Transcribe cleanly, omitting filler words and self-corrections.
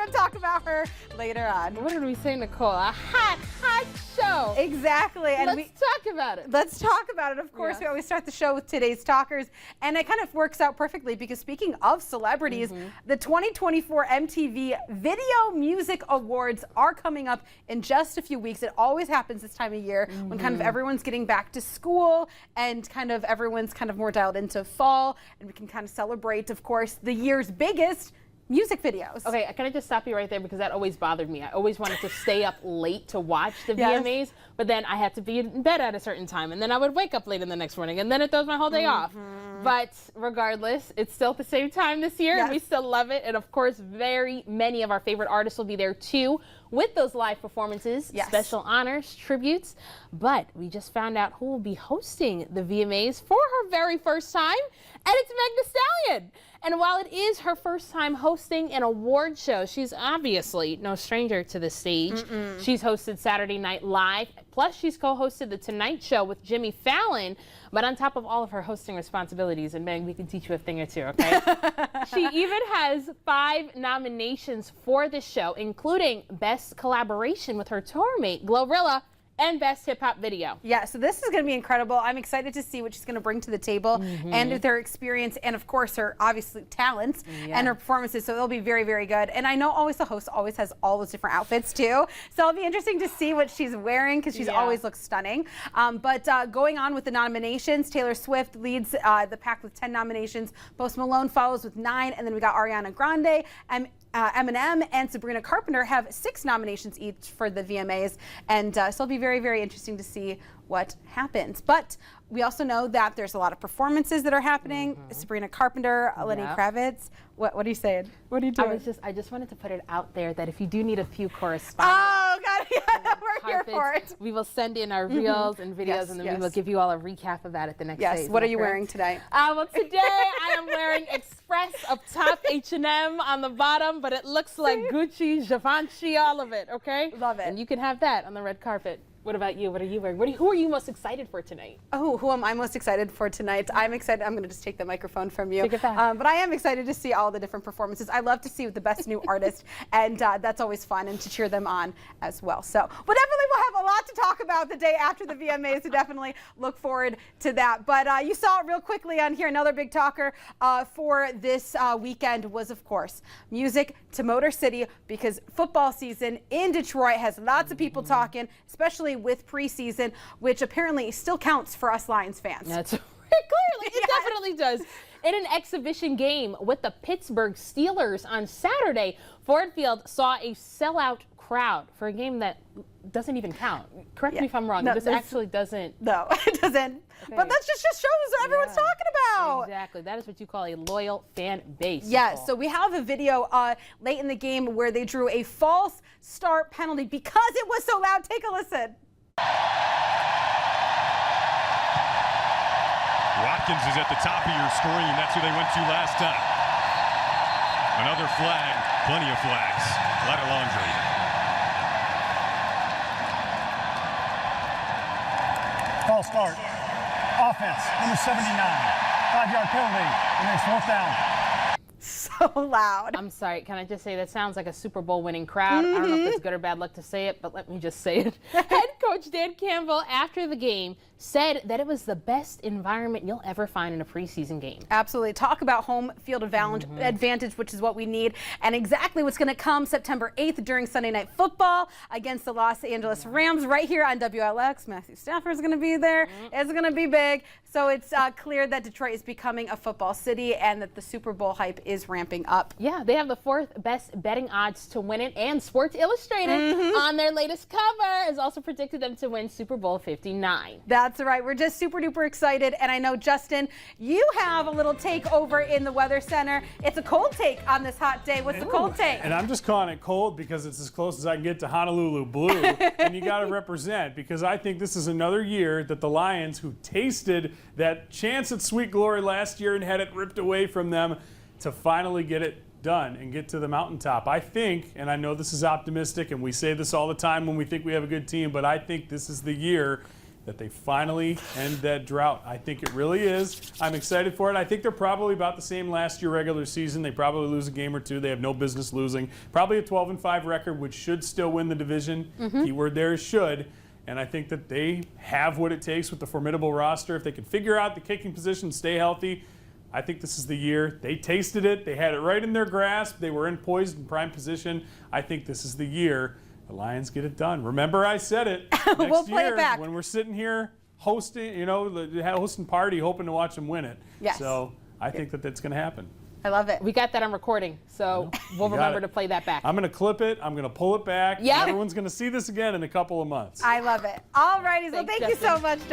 going to talk about her later on. What did we say, Nicole? A hot show. Exactly. And let's talk about it. Let's talk about it. Of course, we always start the show with today's talkers. And it kind of works out perfectly because speaking of celebrities, the 2024 MTV Video Music Awards are coming up in just a few weeks. It always happens this time of year when kind of everyone's getting back to school and kind of everyone's kind of more dialed into fall, and we can kind of celebrate, of course, the year's biggest music videos. Okay, can I just stop you right there because that always bothered me. I always wanted to stay up late to watch the VMAs, but then I had to be in bed at a certain time, and then I would wake up late in the next morning, and then it throws my whole day off. But regardless, it's still at the same time this year, and we still love it. And of course, very many of our favorite artists will be there too with those live performances, special honors, tributes. But we just found out who will be hosting the VMAs for her very first time, and it's Megan Thee Stallion. And while it is her first time hosting an award show, she's obviously no stranger to the stage. She's hosted Saturday Night Live, plus she's co-hosted The Tonight Show with Jimmy Fallon. But on top of all of her hosting responsibilities, and Meg, we can teach you a thing or two, okay? She even has 5 nominations for this show, including Best Collaboration with her tour mate, Glorilla, and Best Hip Hop Video. Yeah, so this is going to be incredible. I'm excited to see what she's going to bring to the table and with her experience and, of course, her obviously talents and her performances. So it'll be very, very good. And I know always the host always has all those different outfits too. So it'll be interesting to see what she's wearing because she's always looks stunning. But going on with the nominations, Taylor Swift leads the pack with 10 nominations. Post Malone follows with 9, and then we got Ariana Grande, Eminem, and Sabrina Carpenter have 6 nominations each for the VMAs, and so it'll be very, very interesting to see what happens. But we also know that there's a lot of performances that are happening. Sabrina Carpenter, Lenny Kravitz. What are you saying? What are you doing? I just wanted to put it out there that if you do need a few correspondents, we're here for it. We will send in our reels and videos, and then we will give you all a recap of that at the next day. What are you wearing today? Well, today I am wearing Express up top, H&M on the bottom, but it looks like Gucci, Givenchy, all of it, okay? Love it. And you can have that on the red carpet. What about you? What are you wearing? Who are you most excited for tonight? Oh, who am I most excited for tonight? I'm excited. I'm going to just take the microphone from you. Take it back. But I am excited to see all the different performances. I love to see the best new artist, and that's always fun, and to cheer them on as well. So, but definitely we'll have a lot to talk about the day after the VMAs, so definitely look forward to that. But you saw it real quickly on here. Another big talker for this weekend was, of course, music to Motor City, because football season in Detroit has lots of people talking, especially with preseason, which apparently still counts for us Lions fans. That's clearly, it definitely does. In an exhibition game with the Pittsburgh Steelers on Saturday, Ford Field saw a sellout crowd for a game that doesn't even count. Correct me if I'm wrong. No, this actually doesn't. No, it doesn't. Okay. But that just shows what everyone's talking about. Exactly. That is what you call a loyal fan base. Yes. So we have a video late in the game where they drew a false start penalty because it was so loud. Take a listen. Watkins is at the top of your screen. That's who they went to last time. Another flag. Plenty of flags. A lot of laundry. False start. Offense, number 79. 5-yard penalty, and it's 4th down. So loud. I'm sorry, can I just say that sounds like a Super Bowl winning crowd. I don't know if it's good or bad luck to say it, but let me just say it. Head coach Dan Campbell, after the game, said that it was the best environment you'll ever find in a preseason game. Absolutely. Talk about home field advantage, which is what we need, and exactly what's going to come September 8th during Sunday Night Football against the Los Angeles Rams right here on WILX. Matthew Stafford is going to be there. It's going to be big. So it's clear that Detroit is becoming a football city and that the Super Bowl hype is ramping up. Yeah, they have the 4th best betting odds to win it, and Sports Illustrated on their latest cover has also predicted them to win Super Bowl 59. That's right. We're just super duper excited. And I know, Justin, you have a little takeover in the Weather Center. It's a cold take on this hot day. What's the cold take? And I'm just calling it cold because it's as close as I can get to Honolulu blue. And you got to represent, because I think this is another year that the Lions, who tasted that chance at sweet glory last year and had it ripped away from them, to finally get it done and get to the mountaintop. I think, and I know this is optimistic, and we say this all the time when we think we have a good team, but I think this is the year that they finally end that drought. I think it really is. I'm excited for it. I think they're probably about the same last year regular season. They probably lose a game or two. They have no business losing. Probably a 12-5 record, which should still win the division. Keyword there is should. And I think that they have what it takes with the formidable roster. If they can figure out the kicking position, stay healthy, I think this is the year. They tasted it. They had it right in their grasp. They were in poised and prime position. I think this is the year the Lions get it done. Remember, I said it. We'll Next play year, it back. when we're sitting here hosting, hosting party, hoping to watch them win it. Yes. So I think that that's going to happen. I love it. We got that on recording, so we'll remember to play that back. I'm going to clip it. I'm going to pull it back. Yep. Everyone's going to see this again in a couple of months. I love it. All righty. So Thanks, thank you so Justin. much,